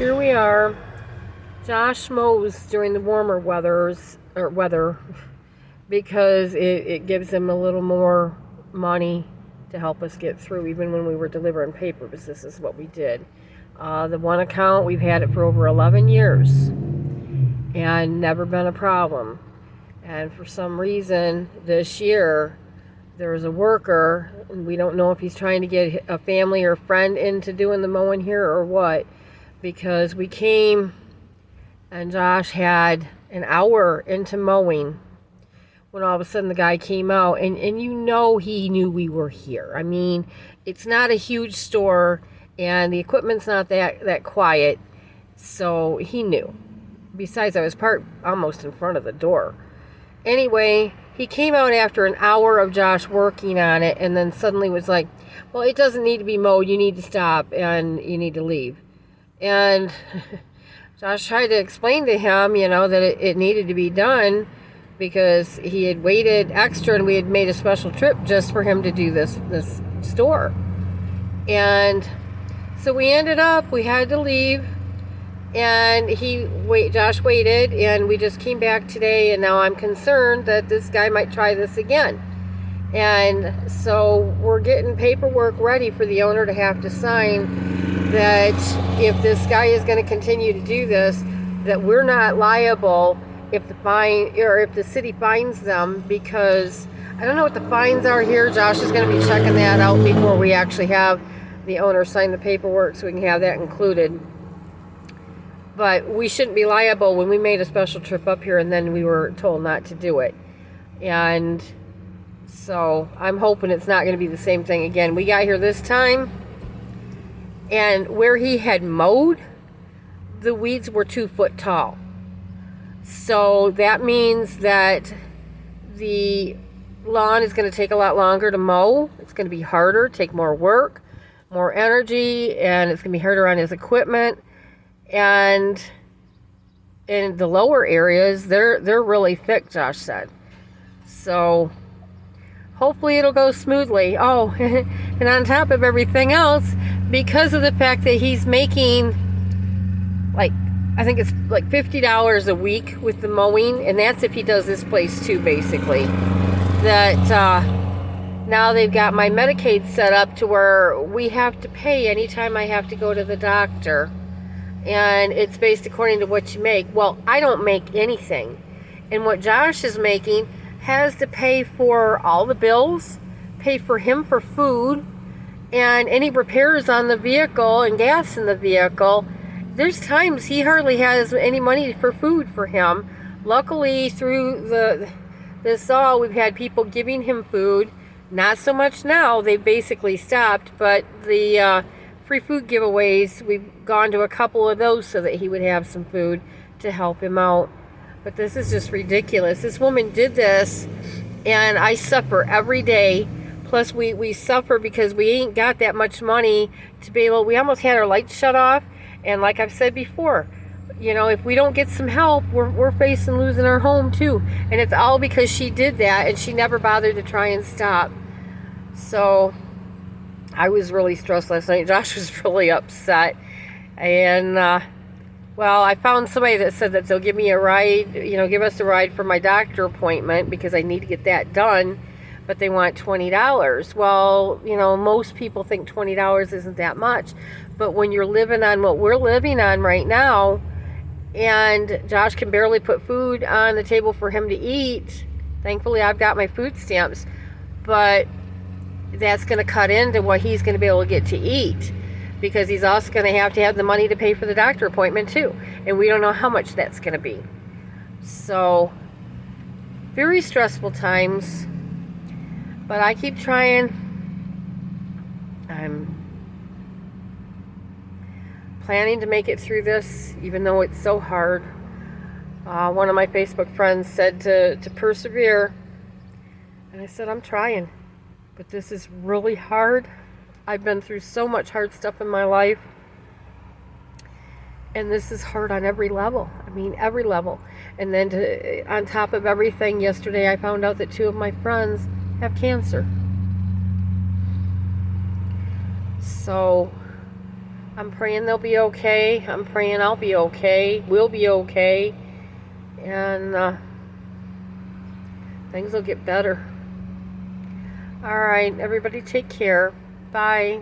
Here we are. Josh mows during the warmer weather because it gives him a little more money to help us get through. Even when we were delivering papers, this is what we did. The one account, we've had it for over 11 years and never been a problem. And for some reason this year, there's a worker, and we don't know if he's trying to get a family or friend into doing the mowing here or what, because we came and Josh had an hour into mowing when all of a sudden the guy came out, and he knew we were here. I mean, it's not a huge store and the equipment's not that quiet, so he knew. Besides, I was parked almost in front of the door. Anyway, he came out after an hour of Josh working on it, and then suddenly was like, well, it doesn't need to be mowed, you need to stop and you need to leave. And Josh tried to explain to him, that it needed to be done because he had waited extra and we had made a special trip just for him to do this store. And so we had to leave, and Josh waited, and we just came back today, and now I'm concerned that this guy might try this again. And so we're getting paperwork ready for the owner to have to sign that if this guy is going to continue to do this, that we're not liable if the city fines them, because I don't know what the fines are here. Josh is going to be checking that out before we actually have the owner sign the paperwork so we can have that included. But we shouldn't be liable when we made a special trip up here and then we were told not to do it. And so I'm hoping it's not going to be the same thing again. We got here this time, and where he had mowed, the weeds were 2 foot tall. So that means that the lawn is going to take a lot longer to mow. It's going to be harder, take more work, more energy, and it's going to be harder on his equipment. And in the lower areas, they're really thick, Josh said. So hopefully it'll go smoothly. Oh, and on top of everything else, because of the fact that he's making I think it's like $50 a week with the mowing, and that's if he does this place too, basically. That now they've got my Medicaid set up to where we have to pay anytime I have to go to the doctor. And it's based according to what you make. Well, I don't make anything. And what Josh is making has to pay for all the bills, pay for him for food, and any repairs on the vehicle and gas in the vehicle. There's times he hardly has any money for food for him. Luckily, through this all, we've had people giving him food. Not so much now. They've basically stopped. But the free food giveaways, we've gone to a couple of those so that he would have some food to help him out. But this is just ridiculous. This woman did this, and I suffer every day. Plus, we suffer because we ain't got that much money to be able. We almost had our lights shut off. And like I've said before, if we don't get some help, we're facing losing our home too. And it's all because she did that, and she never bothered to try and stop. So I was really stressed last night. Josh was really upset. And, I found somebody that said that they'll give me a ride, give us a ride for my doctor appointment because I need to get that done. But they want $20. Well, most people think $20 isn't that much. But when you're living on what we're living on right now, and Josh can barely put food on the table for him to eat, thankfully I've got my food stamps, but that's going to cut into what he's going to be able to get to eat, because he's also going to have the money to pay for the doctor appointment too. And we don't know how much that's going to be. So, very stressful times. But I keep trying. I'm planning to make it through this, even though it's so hard. One of my Facebook friends said to persevere. And I said, I'm trying. But this is really hard. I've been through so much hard stuff in my life. And this is hard on every level. I mean, every level. And then on top of everything, yesterday I found out that 2 of my friends have cancer. So I'm praying they'll be okay. I'm praying I'll be okay. We'll be okay. And things will get better. Alright, everybody take care. Bye.